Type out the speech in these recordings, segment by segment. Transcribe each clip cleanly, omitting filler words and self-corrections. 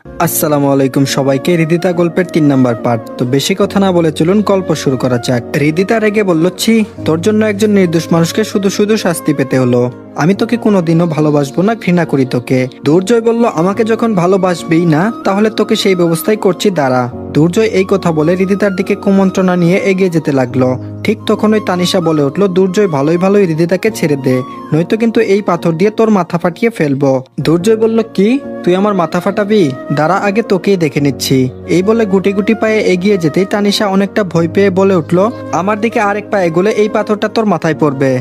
আসসালামু আলাইকুম সবাইকে। হৃদিতা গল্পের 3 নম্বর পার্ট। তো বেশি কথা না বলে চলুন গল্প শুরু করা যাক। হৃদিতা রেগে বলল, ছি, তোর জন্য একজন নির্দোষ মানুষকে শুধু শুধু শাস্তি পেতে হলো। আমি তোকে কোনোদিনও ভালোবাসবো না, ঘৃণা করি তোকে। দুর্জয় বলল, আমাকে যখন ভালোবাসবেই না তাহলে তোকে সেই ব্যবস্থাই করছি, দাঁড়া। দুর্জয় এই কথা বলে হৃদিতার দিকে কুমন্ত্রণা নিয়ে এগিয়ে যেতে লাগলো। ঠিক তখনই তানিশা বলে উঠল, দুর্জয় ভালোই ভালোই হৃদিতাকে ছেড়ে দে, নয়তো কিন্তু এই পাথর দিয়ে তোর মাথা ফাটিয়ে ফেলবো। দুর্জয় বলল, কি তুই আমার মাথা ফাটাবি? দাঁড়া, আগে তোকেই দেখে নিচ্ছি। এই বলে গুটি গুটি পায়ে এগিয়ে যেতেই তানিশা অনেকটা ভয় পেয়ে বলে উঠল, আমার দিকে আরেক পা এগোলে এই পাথরটা তোর মাথায় পড়বে।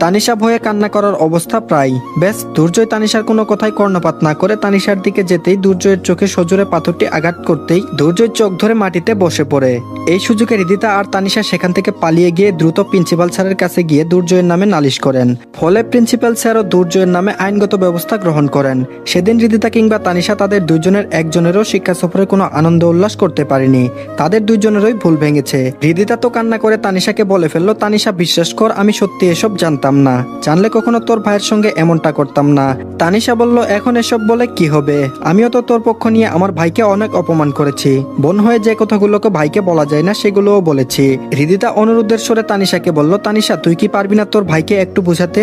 তানিশা ভয়ে কান্না করার অবস্থা প্রায়। ব্যাস, দুর্জয় তানিশার কোনো কথাই কর্ণপাত না করে তানিশার দিকে যেতেই দুর্জয়ের চোখে সজোরে পাথরটি আঘাত করতেই দুর্জয় চোখ ধরে মাটিতে বসে পড়ে। এই সুযোগে হৃদিতা আর তানিশা সেখান থেকে পালিয়ে গিয়ে দ্রুত প্রিন্সিপাল স্যারের কাছে গিয়ে দুর্জয়ের নামে নালিশ করেন। ফলে প্রিন্সিপাল স্যারও দুর্জয়ের নামে আইনগত ব্যবস্থা গ্রহণ করেন। সেদিন হৃদিতা কিংবা তানিশা তাদের দুইজনের একজনেরও শিক্ষা সফরে কোনো আনন্দ উল্লাস করতে পারেনি। তাদের দুইজনেরই ভুল ভেঙেছে। হৃদিতা তো কান্না করে তানিশাকে বলে ফেললো, তানিশা বিশ্বাস কর, আমি সত্যি এসব জানতাম না, জানলে কখনো তোর ভাইয়ের সঙ্গে এমনটা করতাম না। তানিশা বলল, এখন এসব বলে কি হবে? আমিও তো তোর পক্ষ নিয়ে আমার ভাইকে অনেক অপমান করেছি। বোন হয়ে যে কথাগুলোকে ভাইকে বলা যায় না সেগুলোও বলেছি। হৃদিতা অনুরোধের স্বরে তানিশাকে বলল, তানিশা তুই কি পারবি না তোর ভাইকে একটু বোঝাতে?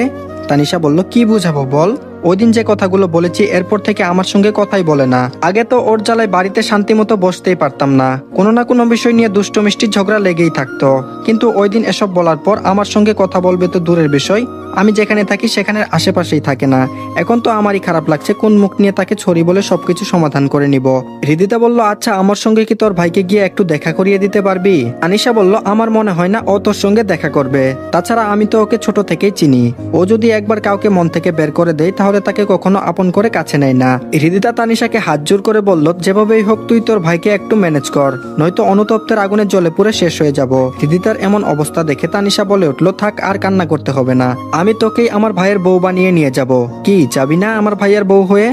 তানিশা বলল, কি বুঝাবো বল? ওই দিন যে কথাগুলো বলেছি এরপর থেকে আমার সঙ্গে কথাই বলে না। আগে তো ওর জ্বালায় বাড়িতে শান্তি মতো বসতেই পারতাম না, কোনো না কোনো বিষয় নিয়ে দুষ্ট মিষ্টি ঝগড়া লেগেই থাকতো। কিন্তু ওই দিন এসব বলার পর আমার সঙ্গে কথা বলবে তো দূরের বিষয়, আমি যেখানে থাকি সেখানের আশেপাশেই থাকে না। এখন তো আমারই খারাপ লাগছে, কোন মুখ নিয়ে তাকে ছড়ি বলে সবকিছু সমাধান করে নিব। হৃদিতা বলল, আচ্ছা আমার সঙ্গে কি তোর ভাইকে গিয়ে একটু দেখা করিয়ে দিতে পারবি? আনিশা বলল, আমার মনে হয় না ও তোর সঙ্গে দেখা করবে। তাছাড়া আমি তো ওকে ছোট থেকেই চিনি, ও যদি একবার কাউকে মন থেকে বের করে দেয় তাহলে তাকে কখনো আপন করে কাছে নেয় না। হৃদিতা তানিশাকে হাত জোর করে বলল, যেভাবেই হোক তুই তোর ভাইকে একটু ম্যানেজ কর, নয়তো অনুতপ্তের আগুনে জ্বলে পুড়ে শেষ হয়ে যাব। হৃদিতার এমন অবস্থা দেখে তানিশা বলে উঠল, থাক, আর কান্না করতে হবে না, আমি তোকেই আমার ভাইয়ের বউ বানিয়ে নিয়ে যাব। কি যাবি না আমার ভাইয়ের বউ হয়ে?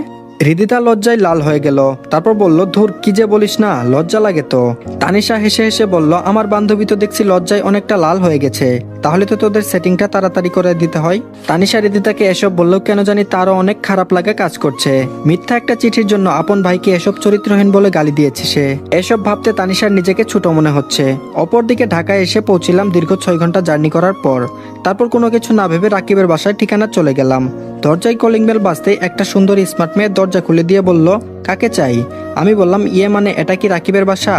হৃদিতা লজ্জায় লাল হয়ে গেল। তারপর বলল, ধুর, কি যে বলিস না, লজ্জা লাগে তো। তানিশা হেসে হেসে বলল, আমার বান্ধবী তো দেখছি লজ্জায় অনেকটা লাল হয়ে গেছে, তাহলে তো তোদের সেটিংটা তাড়াতাড়ি করে দিতে হয়। তানিশা হৃদিতাকে এসব বলল কেন জানি তারও অনেক খারাপ লাগা কাজ করছে। মিথ্যা একটা চিঠির জন্য আপন ভাইকে এসব চরিত্রহীন বলে গালি দিয়েছে সে। এসব ভাবতে তানিশার নিজেকে ছোট মনে হচ্ছে। অপরদিকে ঢাকায় এসে পৌঁছিলাম দীর্ঘ 6 ঘন্টা জার্নি করার পর। তারপর কোনো কিছু না ভেবে রাকিবের বাসায় ঠিকানা চলে গেলাম। দরজায় কলিং বেল বাজতেই একটা সুন্দর স্মার্ট মেয়ে দরজা খুলে দিয়ে বলল, কাকে চাই? আমি বললাম, ইয়ে মানে এটা কি রাকিবের বাসা?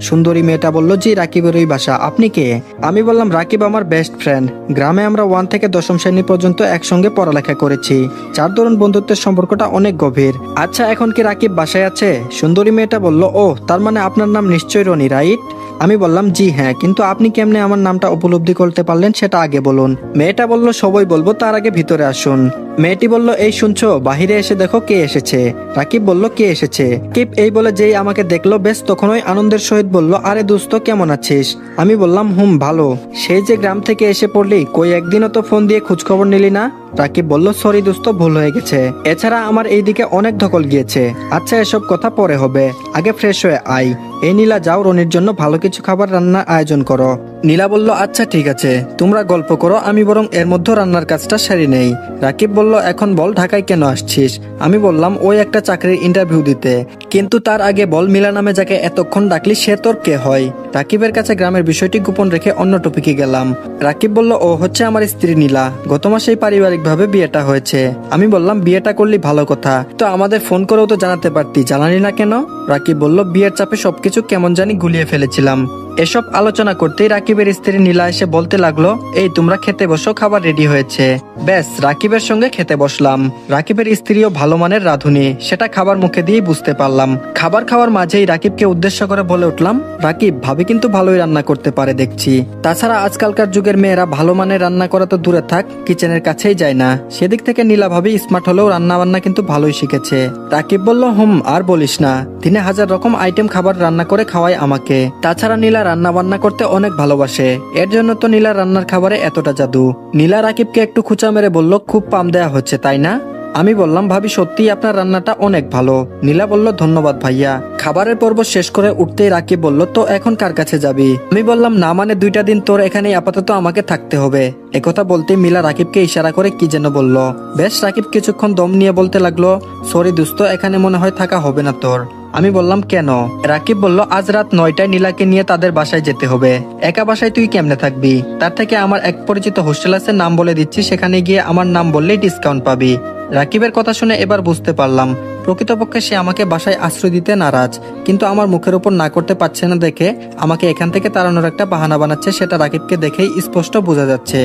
সুন্দরী মেয়েটা বলল, জি রাকিবেরই বাসা, আপনি কে? আমি বললাম, রাকিব আমার বেস্ট ফ্রেন্ড, গ্রামে আমরা 1 থেকে 10ম শ্রেণী পর্যন্ত একসঙ্গে পড়ালেখা করেছি, যার দরুন বন্ধুত্বের সম্পর্কটা অনেক গভীর। আচ্ছা, এখন কি রাকিব বাসায় আছে? সুন্দরী মেয়েটা বলল, ও তার মানে আপনার নাম নিশ্চয় রনি, রাইট? আমি বললাম, জি হ্যাঁ, কিন্তু আপনি কেমনে আমার নামটা উপলব্ধি করতে পারলেন সেটা আগে বলুন। মেয়েটা বলল, সবই বলবো, তার আগে ভিতরে আসুন। মেয়েটি বলল, এই শুনছো, বাহিরে এসে দেখো কে এসেছে। রাকিব বলল, কে এসেছে? কিপ এই বলে যেই আমাকে দেখলো বেশ তখনই আনন্দের সহিত বলল, আরে দোস্ত, কেমন আছিস? আমি বললাম, ভালো। সেই যে গ্রাম থেকে এসে পড়লি, কই একদিনও তো ফোন দিয়ে খোঁজখবর নিলি না? রাকিব বলল, সরি দোস্ত, ভুল হয়ে গেছে। এছাড়া আমার এইদিকে অনেক ধকল গিয়েছে। আচ্ছা, এসব কথা পরে হবে, আগে ফ্রেশ হয়ে আয়। এই নীলা, যাও রনির জন্য ভালো কিছু খাবার রান্নার আয়োজন করো। নীলা বলল, আচ্ছা ঠিক আছে, তোমরা গল্প করো, আমি বরং এর মধ্যে রান্নার কাজটা সেরে নেই। রাকিব বলল, এখন বল ঢাকায় কেন আসছিস? আমি বললাম, ওই একটা চাকরির ইন্টারভিউ দিতে। কিন্তু তার আগে বল, মিলা নামে যাকে এতক্ষণ ডাকলি সে তোর কে হয়? রাকিবের কাছে গ্রামের বিষয়টি গোপন রেখে অন্য টপিকে গেলাম। রাকিব বলল, ও হচ্ছে আমার স্ত্রী নীলা, গত মাসেই পারিবারিকভাবে বিয়েটা হয়েছে। আমি বললাম, বিয়েটা করলি ভালো কথা, তো আমাদের ফোন করেও তো জানাতে পারতি, জানালি না কেন? রাকিব বলল, বিয়ের চাপে সবকিছু কেমন জানি গুলিয়ে ফেলেছিলাম। এসব আলোচনা করতেই রাকিবের স্ত্রী নীলা এসে বলতে লাগলো, এই তোমরা খেতে বসো, খাবার রেডি হয়েছে। ব্যাস, রাকিবের সঙ্গে খেতে বসলাম। রাকিবের স্ত্রীও ভালো মানের রাঁধুনি, সেটা খাবার মুখে দিয়েই বুঝতে পারলাম। খাবার খাওয়ার মাঝেই রাকিবকে উদ্দেশ্য করে বলে উঠলাম, রাকিব, ভাবি কিন্তু ভালোই রান্না করতে পারে দেখছি। তাছাড়া আজকালকার যুগের মেয়েরা ভালো মানের রান্না করা তো দূরে থাক, কিচেনের কাছেই যায় না। সেদিক থেকে নীলা ভাবি স্মার্ট হলেও রান্না বান্না কিন্তু ভালোই শিখেছে। রাকিব বলল, আর বলিস না, দিনে 1000 রকম আইটেম খাবার রান্না করে খাওয়ায় আমাকে। তাছাড়া নীলা রান্না বান্না করতে অনেক ভালোবাসে, এর জন্য তো নীলা রান্নার খাবারে এতটা জাদু। নীলা রাকিবকে একটু খুঁচা মেরে বলল, খুব পাম দেয়া হচ্ছে তাই না? আমি বললাম, ভাবি সত্যিই আপনার রান্নাটা অনেক ভালো। নীলা বলল, ধন্যবাদ ভাইয়া। খাবারের পর্ব শেষ করে উঠতেই রাকিব বলল, তো এখন কার কাছে যাবি? আমি বললাম, না মানে 2টা দিন তোর এখানেই আপাতত আমাকে থাকতে হবে। একথা বলতে মিলা রাকিবকে ইশারা করে কি যেন বলল। বেশ, রাকিব কিছুক্ষণ দম নিয়ে বলতে লাগলো, সরি দোস্ত, এখানে মনে হয় থাকা হবে না তোর। আমি বললাম কেন? রাকিব বলল আজ রাত 9টায় নীলাকে নিয়ে তাদের বাসায় যেতে হবে। একা বাসায় তুই কেমনে থাকবি? তার থেকে আমার এক পরিচিত হোস্টেল আছে, নাম বলে দিচ্ছি, সেখানে গিয়ে আমার নাম বললেই ডিসকাউন্ট পাবি। রাকিবের কথা শুনে এবার বুঝতে পারলাম প্রকৃতপক্ষে সে আমাকে বাসায় আশ্রয় দিতে নারাজ, কিন্তু আমার মুখের উপর না করতে পারছে না দেখে আমাকে এখান থেকে তাড়ানোর একটা বাহানা বানাচ্ছে, সেটা রাকিবকে দেখেই স্পষ্ট বোঝা যাচ্ছে।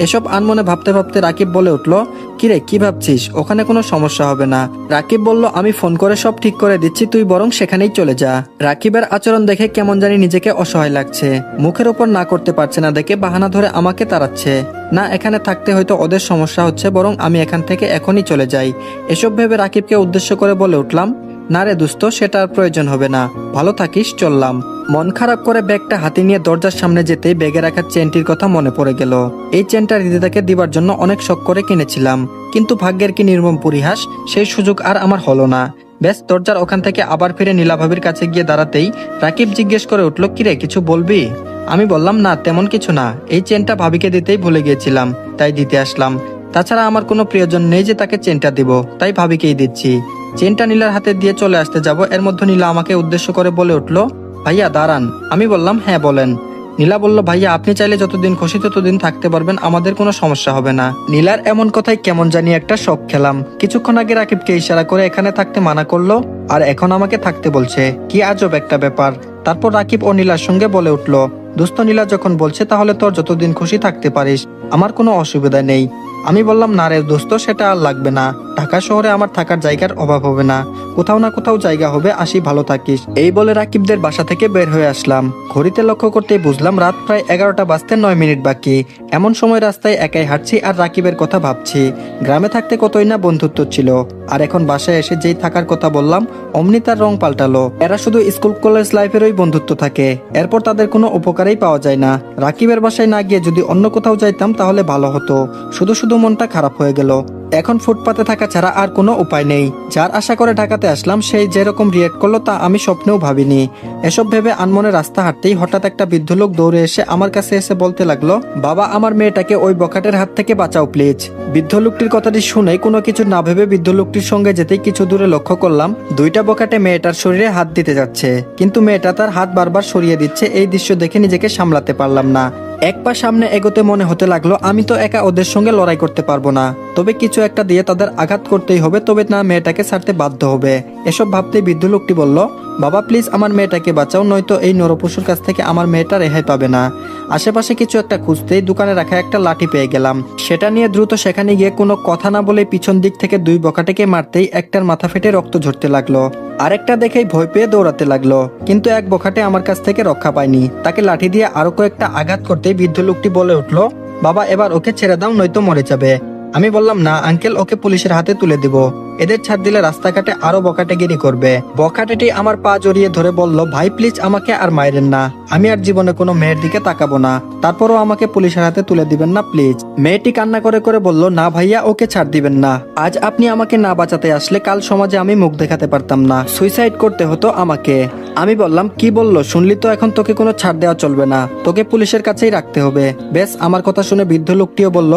এসব আনমনে ভাবতে ভাবতে রাকিব বলে উঠলো, কিরে কি ভাবছিস? ওখানে কোনো সমস্যা হবে না। রাকিব বলল আমি ফোন করে সব ঠিক করে দিচ্ছি, তুই বরং সেখানেই চলে যা। রাকিবের আচরণ দেখে কেমন জানি নিজেকে অসহায় লাগছে, মুখের উপর না করতে পারছে না দেখে বাহানা ধরে আমাকে তাড়াচ্ছে। না, এখানে থাকতে হয়তো ওদের সমস্যা হচ্ছে, বরং আমি এখান থেকে এখনই চলে যাই। এসব ভেবে রাকিবকে উদ্দেশ্য করে বলে উঠলাম, না রে দোস্ত, সেটা আর প্রয়োজন হবে না, ভালো থাকিস, চললাম। মন খারাপ করে ব্যাগটা হাতে নিয়ে দরজার সামনে যেতেই ব্যাগে রাখা চেনটির কথা মনে পড়ে গেল। এই চেনটা হৃদিতাকে দিবার জন্য অনেক শখ করে কিনেছিলাম, কিন্তু ভাগ্যের কি নির্মম পরিহাস, সেই সুযোগ আর আমার হলো না। ব্যাস দরজার ওখান থেকে আবার ফিরে নীলা ভাবির কাছে গিয়ে দাঁড়াতেই রাকিব জিজ্ঞেস করে উঠলো, কিরে কিছু বলবি? আমি বললাম না তেমন কিছু না, এই চেনটা ভাবিকে দিতেই ভুলে গিয়েছিলাম, তাই দিতে আসলাম। তাছাড়া আমার কোনো প্রিয়জন নেই যে তাকে চেনটা দিব, তাই ভাবিকেই দিচ্ছি। চেনটা নীলার হাতে দিয়ে চলে আসতে যাব, এর মধ্যে নীলা আমাকে উদ্দেশ্য করে বলে উঠলো, ভাইয়া দাঁড়ান। আমি বললাম হ্যাঁ বলেন। নীলা বলল, ভাইয়া আপনি চাইলে যতদিন খুশি ততদিন থাকতে পারবেন, আমাদের কোনো সমস্যা হবে না। নীলার এমন কথায় কেমন জানি একটা শখ খেলাম। কিছুক্ষণ আগে রাকিবকে ইশারা করে এখানে থাকতে মানা করলো, আর এখন আমাকে থাকতে বলছে, কি আজব একটা ব্যাপার। তারপর রাকিব ও নীলার সঙ্গে বলে উঠলো, দোস্ত নীলা যখন বলছে তাহলে তোর যতদিন খুশি থাকতে পারিস, আমার কোনো অসুবিধা নেই। আমি বললাম না রে দোস্ত, সেটা আর লাগবে না, ঢাকা শহরে আমার থাকার জায়গার অভাব হবে না, কোথাও না কোথাও জায়গা হবে, আসি, ভালো থাকিস। এই বলে রাকিবদের বাসা থেকে বের হয়ে আসলাম। ঘড়িতে লক্ষ্য করতেই বুঝলাম রাত প্রায় 11টা বাজতে 9 মিনিট বাকি। এমন সময় রাস্তায় একাই হাঁটছি আর রাকিবের কথা ভাবছি। গ্রামে থাকতে কতই না বন্ধুত্ব ছিল, আর এখন বাসায় এসে যেই থাকার কথা বললাম অমনি তার রং পাল্টালো। এরা শুধু স্কুল কলেজ লাইফেরই বন্ধুত্ব থাকে, এরপর তাদের কোনো উপকারেই পাওয়া যায় না। রাকিবের বাসায় না গিয়ে যদি অন্য কোথাও যাইতাম তাহলে ভালো হতো, শুধু শুধু মনটা খারাপ হয়ে গেল। এখন ফুটপাতে থাকা ছাড়া আর কোনো উপায় নেই। যার আশা করে ঢাকাতে আসলাম সেই যেরকম রিয়েক্ট করলো তা আমি স্বপ্নেও ভাবিনি। এসব ভেবে আনমনে রাস্তা হাঁটতেই হঠাৎ একটা বৃদ্ধ লোক দৌড়ে এসে আমার কাছে এসে বলতে লাগলো, বাবা আমার মেয়েটাকে ওই বখাটের হাত থেকে বাঁচাও প্লিজ। বৃদ্ধ লোকটির কথাটি শুনে কোনো কিছু না ভেবে বৃদ্ধ লোকটির সঙ্গে যেতেই কিছু দূরে লক্ষ্য করলাম দুইটা বখাটে মেয়েটার শরীরে হাত দিতে যাচ্ছে, কিন্তু মেয়েটা তার হাত বারবার সরিয়ে দিচ্ছে। এই দৃশ্য দেখে নিজেকে সামলাতে পারলাম না। এক পা সামনে এগোতে মনে হতে লাগলো আমি তো একা ওদের সঙ্গে লড়াই করতে পারবো না, তবে কিছু একটা দিয়ে তাদের আঘাত করতেই হবে, তবে না মেয়েটাকে ছাড়তে বাধ্য হবে। এসব ভাবতেই বৃদ্ধ লোকটি বলল, বাবা প্লিজ আমার মেয়েটাকে বাঁচাও, নয়তো এই নরপশুর কাছ থেকে আমার মেয়েটা রেহাই পাবে না। আশেপাশে কিছু একটা খুঁজতেই দোকানে রাখা একটা লাঠি পেয়ে গেলাম। সেটা নিয়ে দ্রুত সেখানে গিয়ে কোনো কথা না বলে পিছন দিক থেকে দুই বখাটেকে মারতেই একটার মাথা ফেটে রক্ত ঝরতে লাগলো, আরেকটা দেখেই ভয় পেয়ে দৌড়াতে লাগলো। কিন্তু এক বখাটে আমার কাছ থেকে রক্ষা পায়নি, তাকে লাঠি দিয়ে আরো কয়েকটা আঘাত করতেই বৃদ্ধ লোকটি বলে উঠলো, বাবা এবার ওকে ছেড়ে দাও, নয়তো মরে যাবে। আমি বললাম না আঙ্কেল, ওকে পুলিশের হাতে তুলে দিব, এদের ছাড় দিলে রাস্তাঘাটে আরো বখাটেগিরি করবে। বখাটেটি আমার পা জড়িয়ে ধরে বলল, ভাই প্লিজ আমাকে আর মাইরেন না, আমি আর জীবনে কোনো মেয়ের দিকে তাকাবো না, তারপরও আমাকে পুলিশের হাতে তুলে দিবেন না প্লিজ। মেয়েটি কান্না করে করে বলল, না ভাইয়া ওকে ছাড় দিবেন না, আজ আপনি আমাকে না বাঁচাতে আসলে কাল সমাজে আমি মুখ দেখাতে পারতাম না, সুইসাইড করতে হতো আমাকে। আমি বললাম, কি বললো শুনলি তো, এখন তোকে কোনো ছাড় দেওয়া চলবে না, তোকে পুলিশের কাছেই রাখতে হবে। বেশ, আমার কথা শুনে বৃদ্ধ লোকটিও বলল,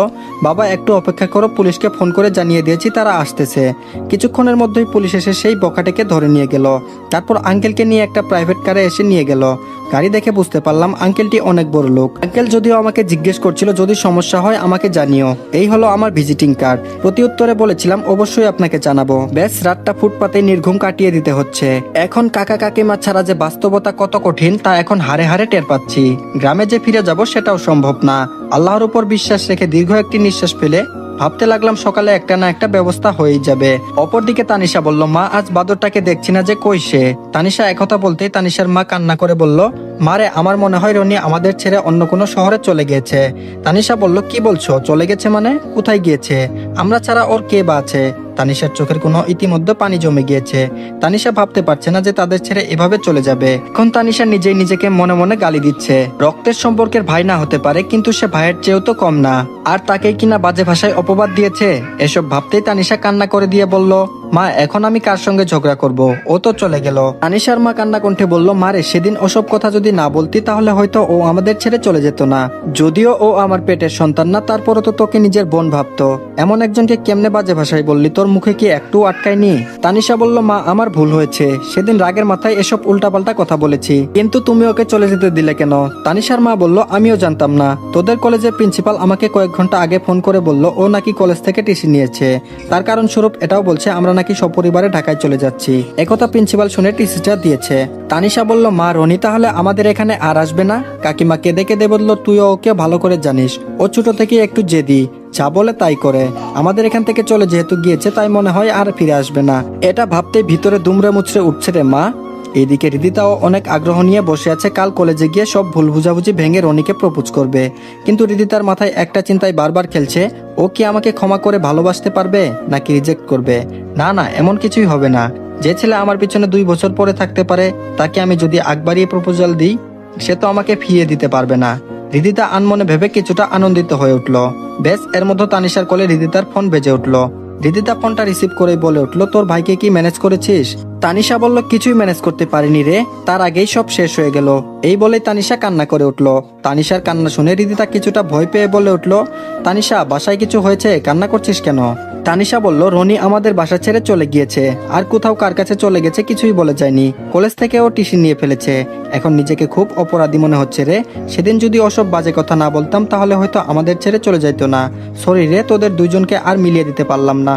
বাবা একটু অপেক্ষা করো, পুলিশকে ফোন করে জানিয়ে দিয়েছি, তারা আসতেছে। কিছুক্ষণের মধ্যেই পুলিশ এসে সেই বখাটেকে ধরে নিয়ে গেল। তারপর আঙ্কেলকে নিয়ে একটা প্রাইভেট কারে এসে নিয়ে গেল। গাড়ি দেখে বুঝতে পারলাম আঙ্কেলটি অনেক বড় লোক। আঙ্কেল যদিও আমাকে জিজ্ঞেস করছিল যদি সমস্যা হয় আমাকে জানিও, এই হলো আমার ভিজিটিং কার্ড। প্রতি উত্তরে বলেছিলাম অবশ্যই আপনাকে জানাবো। বেশ, রাতটা ফুটপাতে নির্ঘুম কাটিয়ে দিতে হচ্ছে। এখন কাকা কাকিমা ছাড়া যে বাস্তবতা কত কঠিন তা এখন হারে হারে টের পাচ্ছি। গ্রামে যে ফিরে যাব সেটাও সম্ভব না। আল্লাহর উপর বিশ্বাস রেখে দীর্ঘ একটি নিঃশ্বাস ফেলে ভাবতে লাগলাম সকালে একটা না একটা ব্যবস্থা হয়েই যাবে। অপরদিকে তানিশা বলল, মা আজ বাদরটাকে দেখছি না যে, কই সে? তানিশা একথা বলতেই তানিশার মা কান্না করে বলল, মারে আমার মনে হয় রনি আমাদের ছেড়ে অন্য কোনো শহরে চলে গিয়েছে। তানিশা বলল, কি বলছো, চলে গেছে মানে? কোথায় গিয়েছে? আমরা ছাড়া ওর কে বা আছে? তানিশার চোখের কোনো ইতিমধ্যে পানি জমে গিয়েছে। তানিশা ভাবতে পারছে না যে তাদের ছেড়ে এভাবে চলে যাবে। এখন তানিশা নিজেই নিজেকে মনে মনে গালি দিচ্ছে। রক্তের সম্পর্কের ভাই না হতে পারে, কিন্তু সে ভাইয়ের চেয়েও তো কম না, আর তাকেই কিনা বাজে ভাষায় অপবাদ দিয়েছে। এসব ভাবতেই তানিশা কান্না করে দিয়ে বলল, মা এখন আমি কার সঙ্গে ঝগড়া করব? ও তো চলে গেল। তানিশার মা কান্না কণ্ঠে বলল, মারে সেদিন ওসব কথা যদি না বলতি তাহলে হয়তো ও আমাদের ছেড়ে চলে যেত না। যদিও ও আমার পেটের সন্তান না, তারপরও তো তোকে নিজের বোন ভাবতো। এমন একজনকে কেমনে বাজে ভাষায় বললি? তোর মুখে কি একটু আটকায়নি? তানিশা বলল, মা আমার ভুল হয়েছে, সেদিন রাগের মাথায় এসব উল্টাপাল্টা কথা বলেছি, কিন্তু তুমি ওকে চলে যেতে দিলে কেন? তানিশার মা বলল, আমিও জানতাম না। তোদের কলেজের প্রিন্সিপাল আমাকে কয়েক ঘন্টা আগে ফোন করে বলল ও নাকি কলেজ থেকে টিসি নিয়েছে। তার কারণ স্বরূপ এটাও বলছে আমরা নাকি সপরিবারে ঢাকায় চলে যাচ্ছি। একথা প্রিন্সিপাল শুনে টিসিটা দিয়েছে। তানিশা বলল, মা রনি তাহলে আমাদের এখানে আর আসবে না? কাকিমা কেঁদে কেঁদে বলল, তুইও ওকে ভালো করে জানিস, ও ছোট থেকে একটু জেদি, যা বলে তাই করে। আমাদের এখান থেকে চলে যেহেতু গিয়েছে তাই মনে হয় আর ফিরে আসবে না। এটা ভাবতে ভিতরে দুমড়ে মুচড়ে উঠছে রে মা। এদিকে হৃদিতাও অনেক আগ্রহ নিয়ে বসে আছে কাল কলেজে গিয়ে সব ভুল বুঝাবুঝি ভেঙে রনিকে প্রপোজ করবে। কিন্তু হৃদিতার মাথায় একটা চিন্তায় বারবার খেলছে, ও কি আমাকে ক্ষমা করে ভালোবাসতে পারবে নাকি রিজেক্ট করবে? না না, এমন কিছুই হবে না। যে ছেলে আমার পিছনে 2 বছর পরে থাকতে পারে তাকে আমি যদি আগ বাড়িয়ে প্রপোজাল দিই, সে তো আমাকে ফিরিয়ে দিতে পারবে না। হৃদিতা আনমনে ভেবে কিছুটা আনন্দিত হয়ে উঠল। বেশ, এর মধ্যে তানিশার কলে হৃদিতার ফোন বেজে উঠল। হৃদিতা ফোনটা রিসিভ করে বলে উঠল, তোর ভাইকে কি ম্যানেজ করেছিস? তানিশা বলল, কিছুই ম্যানেজ করতে পারিনি রে, তার আগেই সব শেষ হয়ে গেল। এই বলে তানিশা কান্না করে উঠল। তানিশার কান্না শুনে হৃদিতা কিছুটা ভয় পেয়ে বলে উঠল, তানিশা বাসায় কিছু হয়েছে, কান্না করছিস কেন? তানিশা বলল, রনি আমাদের বাসা ছেড়ে চলে গিয়েছে, আর কোথাও কার কাছে চলে গেছে কিছুই বলে যায়নি। কলেজ থেকে ও টিসি নিয়ে ফেলেছে। এখন নিজেকে খুব অপরাধী মনে হচ্ছে রে। সেদিন যদি ওসব বাজে কথা না বলতাম তাহলে হয়তো আমাদের ছেড়ে চলে যাইতো না। সরি রে, তোদের দুইজনকে আর মিলিয়ে দিতে পারলাম না।